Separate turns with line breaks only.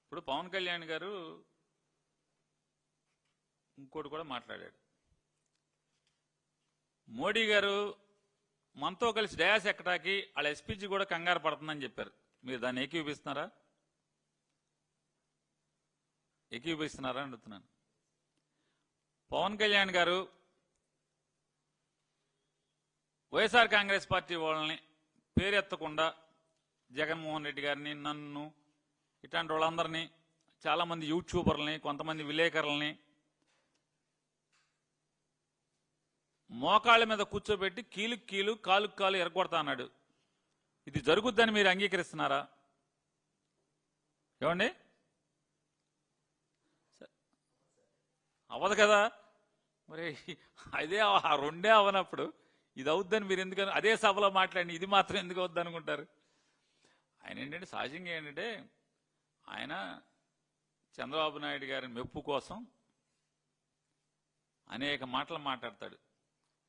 ఇప్పుడు పవన్ కళ్యాణ్ గారు ఇంకోటి కూడా మాట్లాడాడు. మోడీ గారు మనతో కలిసి డయాస్ ఎక్కటాకి వాళ్ళ ఎస్పీజీ కూడా కంగారు పడుతుందని చెప్పారు. మీరు దాన్ని ఏకీభవిస్తున్నారా అని అడుగుతున్నాను. పవన్ కళ్యాణ్ గారు వైఎస్ఆర్ కాంగ్రెస్ పార్టీ వాళ్ళని పేరెత్తకుండా జగన్మోహన్ రెడ్డి గారిని, నన్ను, ఇట్లాంటి వాళ్ళందరినీ, చాలా మంది యూట్యూబర్లని, కొంతమంది విలేకరులని మోకాళ్ళ మీద కూర్చోబెట్టి కీలుకు కీలు కాలుకు కాలు ఎరగొడతా అన్నాడు. ఇది జరుగుద్దని మీరు అంగీకరిస్తున్నారా? ఏమండి? అవ్వదు కదా మరి. అదే ఆ రెండే అవనప్పుడు ఇది అవుద్దని మీరు ఎందుకని అదే సభలో మాట్లాడి ఇది మాత్రం ఎందుకు అవుద్ది అనుకుంటారు? ఆయన ఏంటంటే సహజంగా ఏంటంటే ఆయన చంద్రబాబు నాయుడు గారి మెప్పు కోసం అనేక మాటలు మాట్లాడతాడు.